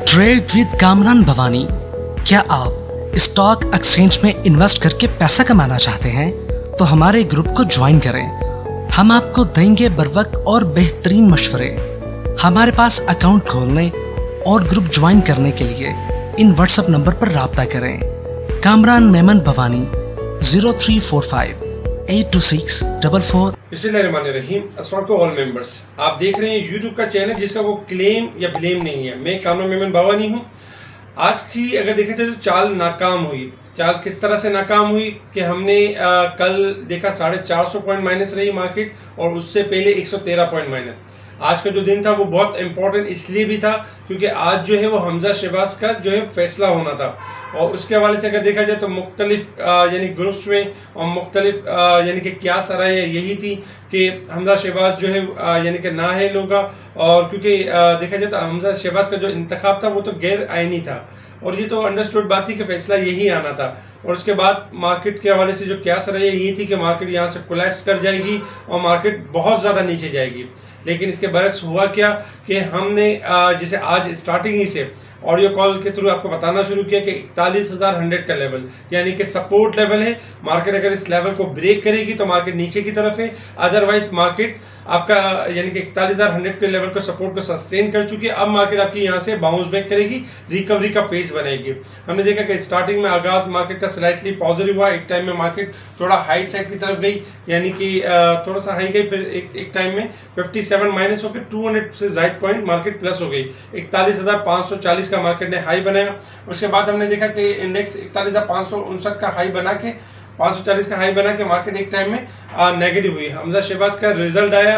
Trade with Kamran Bhavani. क्या आप stock exchange में इन्वेस्ट करके पैसा कमाना चाहते हैं तो हमारे ग्रुप को ज्वाइन करें। हम आपको देंगे बर वक्त और बेहतरीन मशवरे। हमारे पास अकाउंट खोलने और ग्रुप ज्वाइन करने के लिए इन व्हाट्सएप नंबर पर राब्ता करें। कामरान मेमन भवानी 0345 82644। बिस्मिल्लाहिर्रहमानिर्रहीम। अस्सलाम वालेकुम ऑल मेंबर्स। आप देख रहे हैं यूट्यूब का चैनल जिसका वो क्लेम या ब्लेम नहीं है। मैं कामरान मेमन भवानी हूँ। आज की अगर देखा जाए तो चाल नाकाम हुई। चाल किस तरह से नाकाम हुई कि हमने कल देखा 450 पॉइंट माइनस रही मार्केट और उससे पहले 113 पॉइंट माइनस। आज का जो दिन था वो बहुत इंपॉर्टेंट इसलिए भी था क्योंकि आज जो है वो हमजा शहबाज का जो है फैसला होना था और उसके हवाले से अगर देखा जाए तो मुख्तलिफ यानी ग्रुप्स में और मुख्तलिफ यानी कि क्या सराय यही थी कि हमजा शहबाज जो है यानी कि ना है लोगा। और क्योंकि देखा जाए तो हमजा शहबाज का जो इंतखाब था वो तो गैर आइनी था और ये तो अंडरस्टूड बात थी कि फैसला यही आना था। और उसके बाद मार्केट के हवाले से जो क्या सराय यही थी कि मार्केट यहाँ से कोलैप्स कर जाएगी और मार्केट बहुत ज़्यादा नीचे जाएगी। लेकिन इसके बरक्स हुआ क्या कि हमने जैसे आज स्टार्टिंग ही से ऑडियो कॉल के थ्रू आपको बताना शुरू किया कि 41,100 का लेवल यानी कि सपोर्ट लेवल है। मार्केट अगर इस लेवल को ब्रेक करेगी तो मार्केट नीचे की तरफ है, अदरवाइज मार्केट आपका यानी कि 41,100 के लेवल को सपोर्ट को सस्टेन कर चुकी है। अब मार्केट आपकी यहाँ से बाउंस बैक करेगी, रिकवरी का फेज बनेगी। हमने देखा कि स्टार्टिंग में आगाज मार्केट का स्लाइटली पॉजिटिव हुआ, एक टाइम में मार्केट थोड़ा हाई साइड की तरफ गई यानी कि थोड़ा सा हाई गई, फिर एक टाइम में 57 माइनस होकर 200 से ज्यादा पॉइंट मार्केट प्लस हो गई। 41,540 का मार्केट ने हाई बनाया। उसके बाद हमने देखा कि इंडेक्स 41,559 का हाई बना के 540 का हाई बना के मार्केट एक टाइम में नेगेटिव हुई। हमजा शहबाज का रिजल्ट आया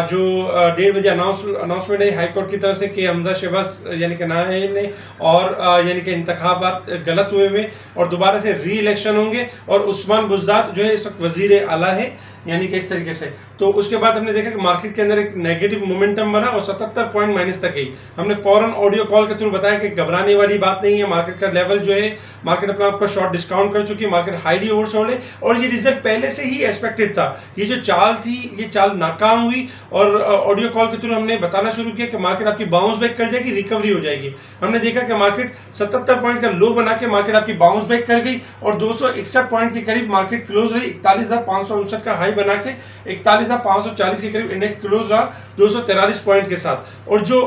जो 1:30 बजे अनाउंसमेंट है हाई कोर्ट की तरफ से कि हमजा शहबाज यानी कि ना है ने और यानी कि इंतखाबात गलत हुए और दोबारा से री इलेक्शन होंगे और उस्मान बुज़दार जो है इस वक्त वजीर आला है यानी कि इस तरीके से। तो उसके बाद हमने देखा कि मार्केट के अंदर एक नेगेटिव मोमेंटम बना और 77 पॉइंट माइनस तक गई। हमने फौरन ऑडियो कॉल के थ्रू बताया कि घबराने वाली बात नहीं है, मार्केट का लेवल जो है मार्केट अपना आपको शॉर्ट डिस्काउंट कर चुकी है, मार्केट हाईली ओवरसोल्ड है और ये रिजल्ट पहले से ही एक्सपेक्टेड था। ये जो चाल थी ये चाल नाकाम हुई और ऑडियो कॉल के थ्रू हमने बताना शुरू किया कि मार्केट आपकी बाउंस बैक कर जाएगी, रिकवरी हो जाएगी। हमने देखा कि मार्केट 77 पॉइंट का लो बना के मार्केट आपकी बाउंस बैक कर गई और 261 पॉइंट के करीब मार्केट क्लोज रही। 41,559 का हाई बना के 41,540 के करीब इंडेक्स क्लोज रहा 243 पॉइंट के साथ। और जो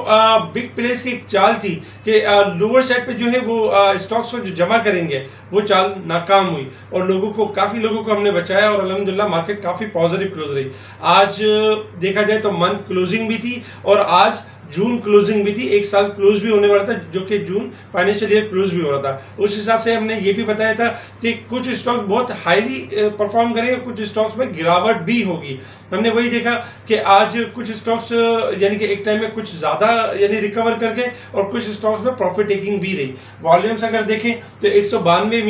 बिग प्लेयर्स की एक चाल थी कि लोअर साइड पे जो है वो स्टॉक्स को जो जमा करेंगे वो चाल नाकाम हुई और काफी लोगों को हमने बचाया और अल्हम्दुलिल्लाह मार्केट काफी पॉजिटिव क्लोज रही। आज देखा जाए तो मंथ क्लोजिंग भी थी और आज जून क्लोजिंग भी थी। एक साल क्लोज भी होने वाला था जो कि जून फाइनेंशियल ईयर क्लोज भी हो रहा था। उस हिसाब से हमने ये भी बताया था कि कुछ स्टॉक्स बहुत हाईली परफॉर्म करेंगे, कुछ स्टॉक्स में गिरावट भी होगी। हमने वही देखा कि आज कुछ स्टॉक्स यानी कि एक टाइम में कुछ ज्यादा यानी रिकवर करके और कुछ स्टॉक्स में प्रॉफिट टेकिंग भी रही। वॉल्यूम्स अगर देखें तो 192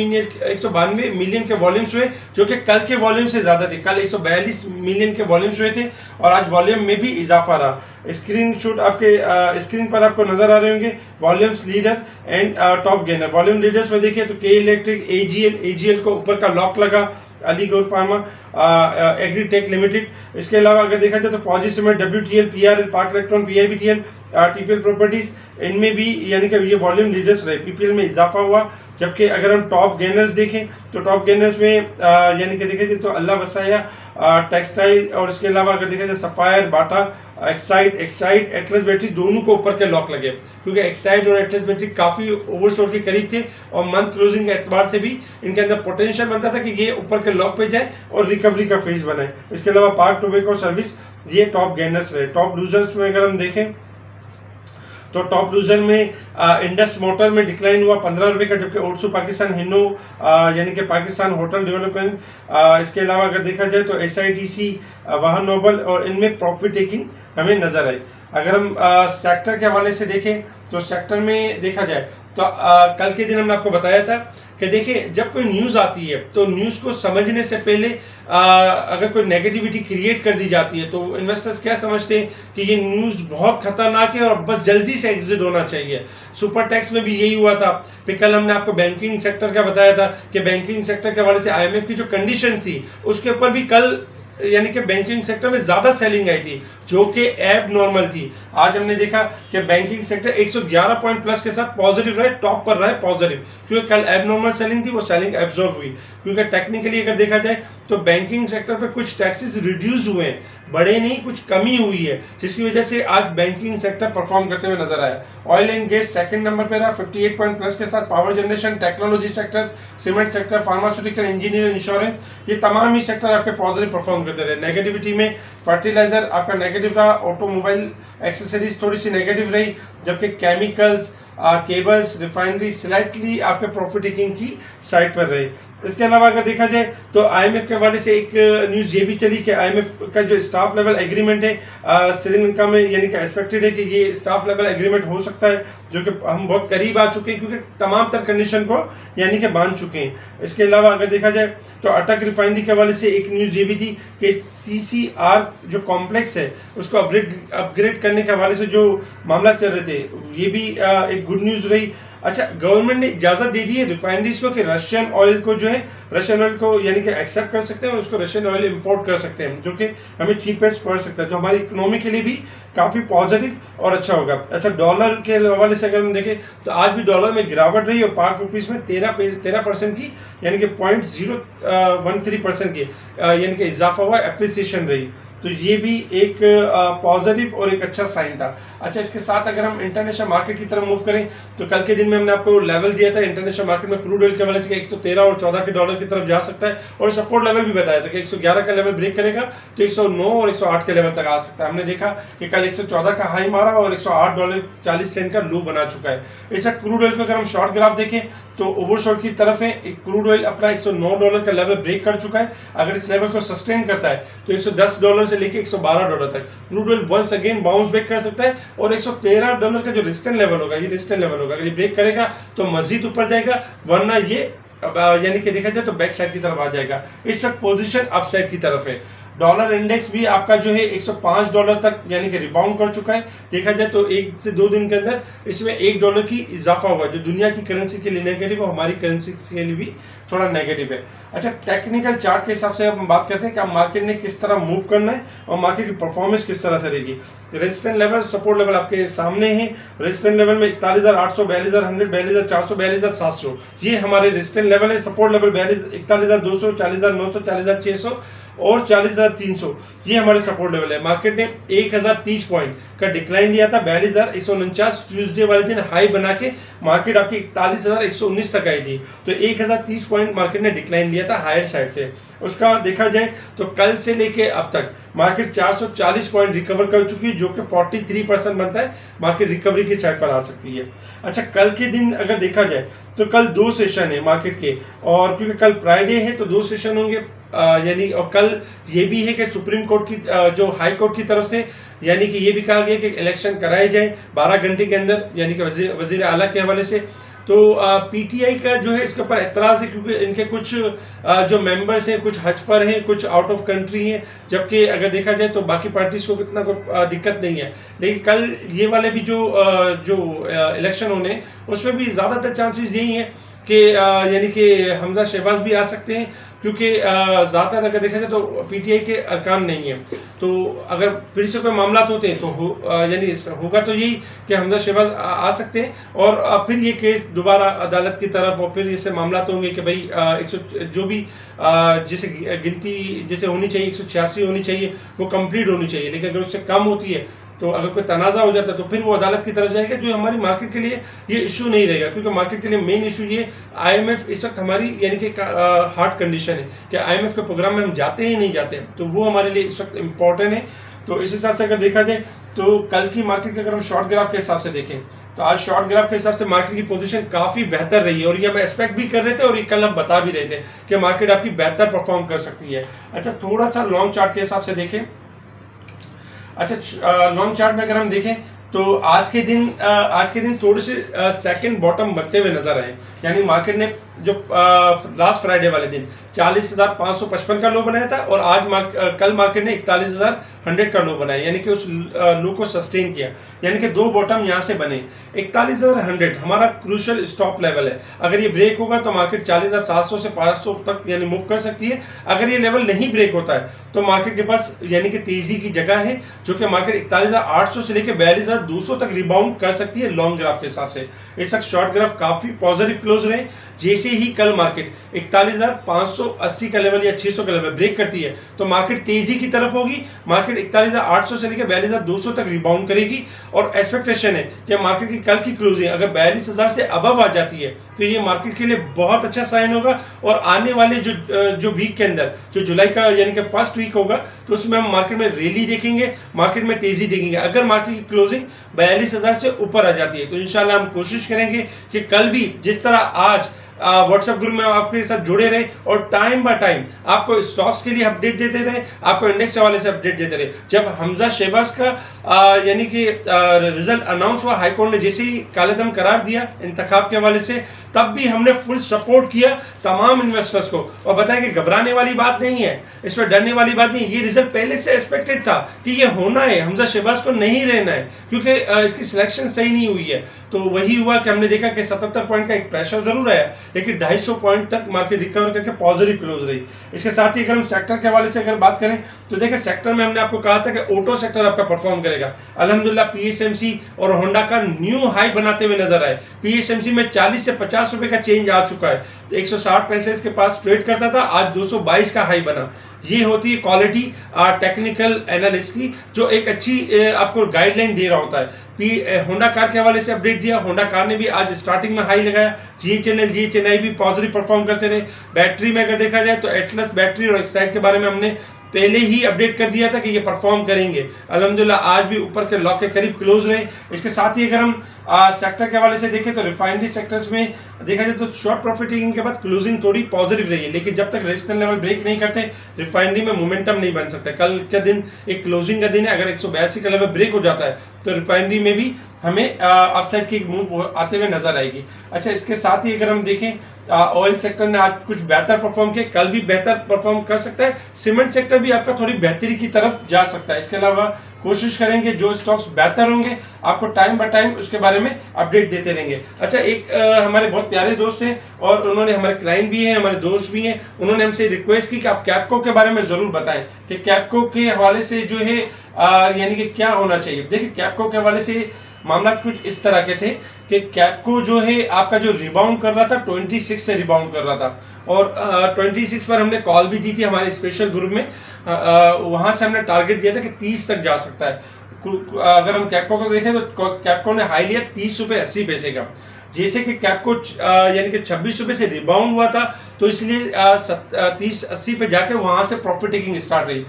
मिलियन के वॉल्यूम्स हुए जो कि कल के वॉल्यूम से ज्यादा थे। कल 142 मिलियन के वॉल्यूम्स हुए थे और आज वॉल्यूम में भी इजाफा रहा। स्क्रीनशॉट आपके स्क्रीन पर आपको नजर आ रहे होंगे volumes leader and top gainer. Volume leaders में देखिए तो के इलेक्ट्रिक, एजीएल को ऊपर का लॉक लगा, अलीगढ़ फार्मा, एग्रीटेक लिमिटेड। इसके अलावा अगर देखा जाए तो फौजी सीमेंट, WTL, PRL, पाक इलेक्ट्रॉन, PIBTL, TPL प्रॉपर्टीज, इनमें भी यानी कि ये वॉल्यूम लीडर्स रहे। PPL में इजाफा हुआ। जबकि अगर हम टॉप गेनर्स देखें तो टॉप गेनर्स में यानी कि देखा जाए तो अल्लाह वसाया, टेक्सटाइल और इसके अलावा अगर देखा जाए सफायर, बाटा, एक्साइड, एटलस बैटरी दोनों को ऊपर के लॉक लगे क्योंकि एक्साइड और एटलस बैटरी काफी ओवरसोल्ड के करीब थे और मंथ क्लोजिंग के एतबार से भी इनके अंदर पोटेंशियल बनता था कि ये ऊपर के लॉक पे जाए और रिकवरी का फेज बनाए। इसके अलावा पार्क टोबैको सर्विस ये टॉप गेनर्स रहे। टॉप लूजर्स में अगर हम देखें तो टॉप लूजर में इंडस मोटर में डिक्लाइन हुआ 15 रुपये का, जबकि ओट्सू पाकिस्तान हिनो यानी कि पाकिस्तान होटल डेवलपमेंट, इसके अलावा अगर देखा जाए तो SITC, वाहन नोबल और इनमें प्रॉफिट टेकिंग हमें नजर आई। अगर हम सेक्टर के हवाले से देखें तो सेक्टर में देखा जाए तो कल के दिन हमने आपको बताया था कि देखिए जब कोई न्यूज़ आती है तो न्यूज़ को समझने से पहले अगर कोई नेगेटिविटी क्रिएट कर दी जाती है तो इन्वेस्टर्स क्या समझते हैं कि ये न्यूज़ बहुत खतरनाक है और बस जल्दी से एग्जिट होना चाहिए। सुपर टैक्स में भी यही हुआ था। फिर कल हमने आपको बैंकिंग सेक्टर का बताया था कि बैंकिंग सेक्टर के हवाले से IMF की जो कंडीशन थी उसके ऊपर भी कल यानी कि बैंकिंग सेक्टर में ज़्यादा सेलिंग आई थी, जो कि एब नॉर्मल थी। आज हमने देखा कि बैंकिंग सेक्टर 111 पॉइंट प्लस के साथ पॉजिटिव रहे, टॉप पर रहे पॉजिटिव, क्योंकि कल एब नॉर्मल सेलिंग थी, वो सेलिंग एब्जॉर्ब हुई। क्योंकि टेक्निकली अगर देखा जाए तो बैंकिंग सेक्टर पे कुछ टैक्सेस रिड्यूस हुए हैं, बड़े नहीं, कुछ कमी हुई है, जिसकी वजह से आज बैंकिंग सेक्टर परफॉर्म करते हुए नजर आया। Oil and gas second number पे रहा 58 पॉइंट प्लस के साथ। Power generation, technology sector, cement sector, pharmaceutical, engineering, insurance, ये तमाम ही सेक्टर आपके पॉजिटिव परफॉर्म करते रहे। नेगेटिविटी में फर्टिलाइजर आपका नेगेटिव रहा, ऑटोमोबाइल एक्सेसरीज थोड़ी सी नेगेटिव रही, जबकि केमिकल्स, केबल्स, रिफाइनरी स्लाइटली आपके प्रॉफिट टेकिंग की साइड पर रहे। इसके अलावा अगर देखा जाए तो आईएमएफ के हवाले से एक न्यूज़ ये भी चली कि आईएमएफ का जो स्टाफ लेवल एग्रीमेंट है श्रीलंका में, यानी कि एक्सपेक्टेड है कि ये स्टाफ लेवल एग्रीमेंट हो सकता है, जो कि हम बहुत करीब आ चुके हैं, क्योंकि तमाम तर कंडीशन को यानी कि बांध चुके हैं। इसके अलावा अगर देखा जाए तो अटक रिफाइनरी के हवाले से एक न्यूज़ ये भी थी कि सीसीआर जो कॉम्प्लेक्स है उसको अपग्रेड करने के हवाले से जो मामला चल रहे थे, ये भी एक गुड न्यूज़ रही। अच्छा, गवर्नमेंट ने इजाज़त दे दी है रिफाइनरीज को कि रशियन ऑयल को जो है, रशियन ऑयल को यानी कि एक्सेप्ट कर सकते हैं, उसको रशियन ऑयल इंपोर्ट कर सकते हैं, जो कि हमें चीपेस्ट पड़ सकता है, जो हमारी इकोनॉमी के लिए भी काफ़ी पॉजिटिव और अच्छा होगा। अच्छा, डॉलर के हवाले से अगर हम देखें तो आज भी डॉलर में गिरावट रही और पाक रुपीज़ में 13% की यानी कि 0.013% की यानी कि इजाफा हुआ, एप्रिसिएशन रही। तो ये भी एक पॉजिटिव और एक अच्छा साइन था। अच्छा, इसके साथ अगर हम इंटरनेशनल मार्केट की तरफ मूव करें तो कल के दिन में हमने आपको लेवल दिया था इंटरनेशनल मार्केट में क्रूड ऑयल के हवाले से 113 और 14 के डॉलर की तरफ जा सकता है, और सपोर्ट लेवल भी बताया था कि 111 का लेवल ब्रेक करेगा तो 109 और 108 के लेवल तक आ सकता है। हमने देखा कि कल 114 का हाई मारा और 108 डॉलर 40 सेंट का लो बना चुका है। ऐसा क्रूड ऑयल को अगर हम शॉर्ट ग्राफ देखें तो ओवरशॉट की तरफ है, क्रूड ऑयल अपना 109 डॉलर का लेवल ब्रेक कर चुका है। अगर इस लेवल को सस्टेन करता है तो 110 डॉलर से लेके 112 डॉलर तक crude oil once again bounce back कर सकता है, और 113 डॉलर का जो रेजिस्टेंस लेवल होगा, ये रेजिस्टेंस लेवल होगा, अगर ये ब्रेक करेगा तो मजीद ऊपर जाएगा, वरना ये यानी कि देखा जाए तो बैक साइड की तरफ आ जाएगा। इस वक्त पोजीशन अप साइड की तरफ है। डॉलर इंडेक्स भी आपका जो है 105 डॉलर तक यानी कि रिबाउंड कर चुका है। देखा जाए तो 1 से 2 दिन के अंदर इसमें 1 डॉलर की इजाफा हुआ, जो दुनिया की करेंसी के लिए नेगेटिव है, हमारी करेंसी के लिए भी थोड़ा नेगेटिव है। अच्छा, टेक्निकल चार्ट के हिसाब से हम बात करते हैं कि मार्केट ने किस तरह मूव करना है और मार्केट की परफॉर्मेंस किस तरह से रहेगी। रेजिस्टेंस लेवल, सपोर्ट लेवल आपके सामने है। रेजिस्टेंस लेवल में 41,800, 42,100, 42,400, 42,700 ये हमारे रेजिस्टेंस लेवल है। सपोर्ट लेवल 41,200, 40,900, 40,600 और 40,300 ये हमारे सपोर्ट लेवल है। मार्केट ने 1,030 पॉइंट का डिक्लाइन लिया था, 42,149 ट्यूसडे वाले दिन हाई बना के मार्केट आपकी 41,119 तक आई थी। तो 1,030 पॉइंट मार्केट ने डिक्लाइन लिया था हायर साइड से। उसका देखा जाए तो कल से लेके अब तक मार्केट 440 पॉइंट रिकवर कर चुकी है, जो कि 43% बनता है मार्केट रिकवरी की साइड पर आ सकती है। अच्छा, कल के दिन अगर देखा जाए तो कल 2 सेशन है मार्केट के, और क्योंकि कल फ्राइडे है तो 2 सेशन होंगे, यानी और कल ये भी है कि सुप्रीम कोर्ट की जो हाई कोर्ट की तरफ से यानी कि ये भी कहा गया कि इलेक्शन कराए जाए 12 घंटे के अंदर, यानी कि वजीर आला के हवाले से। तो पीटीआई का जो है इसके ऊपर एतराज़ है, क्योंकि इनके कुछ जो मेंबर्स हैं कुछ हज पर हैं, कुछ आउट ऑफ कंट्री हैं, जबकि अगर देखा जाए तो बाकी पार्टीज को कितना कोई दिक्कत नहीं है। लेकिन कल ये वाले भी जो इलेक्शन होने उसमें भी ज़्यादातर चांसेस यही हैं कि यानी कि हमजा शहबाज भी आ सकते हैं, क्योंकि ज़्यादातर अगर देखा जाए तो पीटीआई के अरकान नहीं है। तो अगर फिर से कोई मामला होते हैं तो यानी होगा तो यही कि हमजा शहबाज आ सकते हैं, और फिर ये केस दोबारा अदालत की तरफ, और फिर इससे मामला तो होंगे कि भाई 100 जो भी जैसे गिनती जैसे होनी चाहिए 186 होनी चाहिए, वो कंप्लीट होनी चाहिए। लेकिन अगर उससे कम होती है तो अगर कोई तनाज़ा हो जाता है तो फिर वो अदालत की तरफ जाएगा, जो हमारी मार्केट के लिए ये इशू नहीं रहेगा, क्योंकि मार्केट के लिए मेन इशू ये आईएमएफ इस वक्त हमारी यानी कि हार्ड कंडीशन है कि आईएमएफ के प्रोग्राम में हम जाते ही नहीं जाते, तो वो हमारे लिए इस वक्त इम्पॉर्टेंट है। तो इस हिसाब से अगर देखा जाए तो कल की मार्केट के अगर हम शॉर्ट ग्राफ के हिसाब से देखें तो आज शॉर्ट ग्राफ के हिसाब से मार्केट की पोजीशन काफ़ी बेहतर रही है, और ये हम एक्सपेक्ट भी कर रहे थे और ये कल हम बता भी रहे थे कि मार्केट आपकी बेहतर परफॉर्म कर सकती है। अच्छा, थोड़ा सा लॉन्ग चार्ट के हिसाब से देखें। अच्छा, लॉन्ग चार्ट में अगर हम देखें तो आज के दिन थोड़े से सेकंड बॉटम बनते हुए नजर आए, यानी मार्केट ने जो लास्ट फ्राइडे वाले दिन 40,555 का लो बनाया था और आज कल मार्केट ने 41,100 का लो बनाया, यानी कि उस लो को सस्टेन किया, यानी कि दो बॉटम यहाँ से बने। 41,100 हमारा क्रूशियल स्टॉप लेवल है। अगर ये ब्रेक होगा तो मार्केट 40,700 से 500 तक यानी मूव कर सकती है। अगर ये लेवल नहीं ब्रेक होता है तो मार्केट के पास यानी कि तेजी की जगह है, जो कि मार्केट 41,800 से लेकर 42,200 तक रिबाउंड कर सकती है लॉन्ग ग्राफ के हिसाब से। इस वक्त शॉर्ट ग्राफ काफी पॉजिटिव क्लोज रहे। जैसे ही कल मार्केट 41,580 का लेवल या 600 का लेवल ब्रेक करती है तो मार्केट तेजी की तरफ होगी। मार्केट 41,800 से लेकर 42,200 तक रिबाउंड करेगी और एक्सपेक्टेशन है कि मार्केट की कल की क्लोजिंग अगर 42,000 से अबव आ जाती है तो ये मार्केट के लिए बहुत अच्छा साइन होगा। और आने वाले जो वीक के अंदर, जो जुलाई का यानी कि फर्स्ट वीक होगा, तो उसमें हम मार्केट में रैली देखेंगे, मार्केट में तेजी देखेंगे। अगर मार्केट की क्लोजिंग 42,000 से ऊपर आ जाती है तो इंशाल्लाह हम कोशिश करेंगे कि कल भी जिस तरह आज व्हाट्सएप ग्रुप में आपके साथ जुड़े रहे और टाइम बाय टाइम आपको स्टॉक्स के लिए अपडेट देते रहे, आपको इंडेक्स हवाले से अपडेट देते रहे। जब हमजा शहबाज का यानी कि रिजल्ट अनाउंस हुआ, हाईकोर्ट ने जैसे ही कालेदम करार दिया इंतखाब के हवाले से, तब भी हमने फुल सपोर्ट किया तमाम इन्वेस्टर्स को और बताया कि घबराने वाली बात नहीं है, इसमें डरने वाली बात नहीं। ये रिजल्ट पहले से एक्सपेक्टेड था कि ये होना है, हमजा शहबाज को नहीं रहना है क्योंकि इसकी सिलेक्शन सही नहीं हुई है। तो वही हुआ कि हमने देखा कि 77 पॉइंट का एक प्रेशर जरूर है, लेकिन 250 पॉइंट तक मार्केट रिकवर करके पॉजिटिव क्लोज रही। इसके साथ ही अगर हम सेक्टर के हवाले से अगर बात करें तो देखिए सेक्टर में हमने आपको कहा था कि ऑटो सेक्टर आपका परफॉर्म करेगा। अल्हम्दुलिल्लाह पीएसएमसी और होंडा का न्यू हाई बनाते हुए नजर आए। पीएसएमसी में 40 से 50 रुपए का चेंज आ चुका है। 160 पैसे इसके पास ट्रेड करता था, आज 222 का हाई बना। ये होती है क्वालिटी टेक्निकल एनालिस्ट की, जो एक अच्छी आपको गाइडलाइन दे रहा होता है। होंडा कार के हवाले से अपडेट दिया, होंडा कार ने भी आज स्टार्टिंग में हाई लगाया। जीएचएनआई भी पॉजिटिव परफॉर्म करते रहे। बैटरी में अगर देखा जाए तो एटलस बैटरी और एक्साइड के बारे में हमने पहले ही अपडेट कर दिया था कि ये परफॉर्म करेंगे। अल्हम्दुलिल्लाह आज भी ऊपर के लॉक के करीब क्लोज रहे। इसके साथ ही अगर हम सेक्टर के हवाले से देखें तो रिफाइनरी सेक्टर्स में देखा जाए तो शॉर्ट प्रॉफिट टेकिंग के बाद क्लोजिंग थोड़ी पॉजिटिव रही है, लेकिन जब तक रेजिस्टेंस लेवल ब्रेक नहीं करते रिफाइनरी में मोमेंटम नहीं बन सकता। कल का दिन एक क्लोजिंग का दिन है, अगर 182 का लेवल ब्रेक हो जाता है तो रिफाइनरी में भी हमें अपसाइड की मूव आते हुए नजर आएगी। अच्छा, इसके साथ ही अगर हम देखें ऑयल सेक्टर ने आज कुछ बेहतर परफॉर्म किया, कल भी बेहतर परफॉर्म कर सकता है। सीमेंट सेक्टर भी आपका थोड़ी बेहतरी की तरफ जा सकता है। इसके अलावा कोशिश करेंगे जो स्टॉक्स बेहतर होंगे आपको टाइम बाय टाइम उसके बारे में अपडेट देते रहेंगे। अच्छा, एक हमारे बहुत प्यारे दोस्त हैं और उन्होंने, हमारे क्लाइंट भी हैं, हमारे दोस्त भी हैं, उन्होंने हमसे रिक्वेस्ट की कि आप कैपको के बारे में जरूर बताएं कि कैपको के हवाले से जो है यानी कि क्या होना चाहिए। देखिए, कैपको के हवाले से मामला कुछ इस तरह के थे कि कैपको जो है आपका जो रिबाउंड कर रहा था 26 से रिबाउंड कर रहा था और 26 पर हमने कॉल भी दी थी हमारे स्पेशल ग्रुप में। वहां से हमने टारगेट दिया था कि 30 तक जा सकता है। अगर हम कैपको को देखें तो कैपको ने हाई लिया 30 रुपये 80 पैसे का। जैसे कि कैपको यानी कि 26 रुपये से रिबाउंड हुआ था तो इसलिए 30-80 पे जाके वहां से प्रॉफिट टेकिंग स्टार्ट रही।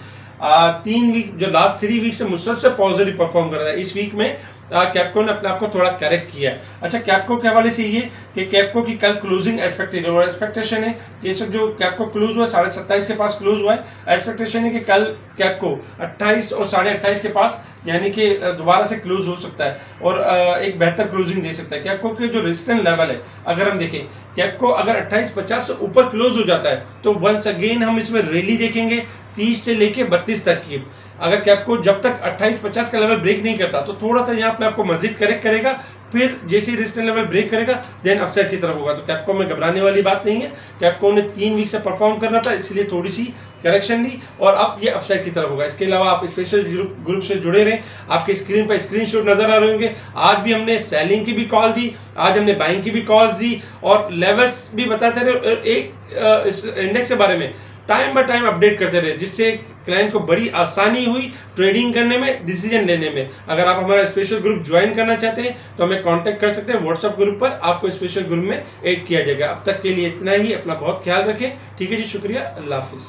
3 वीक जो लास्ट 3 वीक से मुसलसल पॉजिटिव परफॉर्म कर रहा है। इस वीक में कैपको ने अपने आप को थोड़ा करेक्ट किया है। अच्छा, कैपको के हवाले से ये कि कैपको की कल क्लोजिंग एक्सपेक्टेड और एक्सपेक्टेशन है ये सब जो कैपको क्लोज हुआ 27.5 के पास क्लोज हुआ है। एक्सपेक्टेशन है कि कल कैपको 28 और 28.5 के पास यानी कि दोबारा से क्लोज हो सकता है और एक बेहतर क्लोजिंग दे सकता है। कैपको के जो रेजिस्टेंस लेवल है अगर हम देखें, कैपको अगर 28.50 से ऊपर क्लोज हो जाता है तो वंस अगेन हम इसमें रैली देखेंगे 30 से लेके 32 तक की। अगर कैपको जब तक 28.50 का लेवल ब्रेक नहीं करता तो थोड़ा सा यहाँ पे आपको मजीद करेक्ट करेगा, फिर जैसे ही रेजिस्टेंस लेवल ब्रेक करेगा देन अपसाइड की तरफ होगा। तो कैपको में घबराने वाली बात नहीं है। कैपको ने 3 वीक से परफॉर्म कर रहा था इसलिए थोड़ी सी करेक्शन ली और अब ये अपसाइड की तरफ होगा। इसके अलावा आप स्पेशल ग्रुप से जुड़े रहें। आपके स्क्रीन पर स्क्रीनशॉट नजर आ रहे होंगे। आज भी हमने सेलिंग की भी कॉल दी, आज हमने बाइंग की भी कॉल्स दी और लेवल्स भी बताते रहे। एक इस इंडेक्स के बारे में टाइम बाय टाइम अपडेट करते रहे, जिससे क्लाइंट को बड़ी आसानी हुई ट्रेडिंग करने में, डिसीजन लेने में। अगर आप हमारा स्पेशल ग्रुप ज्वाइन करना चाहते हैं तो हमें कांटेक्ट कर सकते हैं। व्हाट्सएप ग्रुप पर आपको स्पेशल ग्रुप में ऐड किया जाएगा। अब तक के लिए इतना ही। अपना बहुत ख्याल रखें। ठीक है जी, शुक्रिया। अल्लाह हाफिज।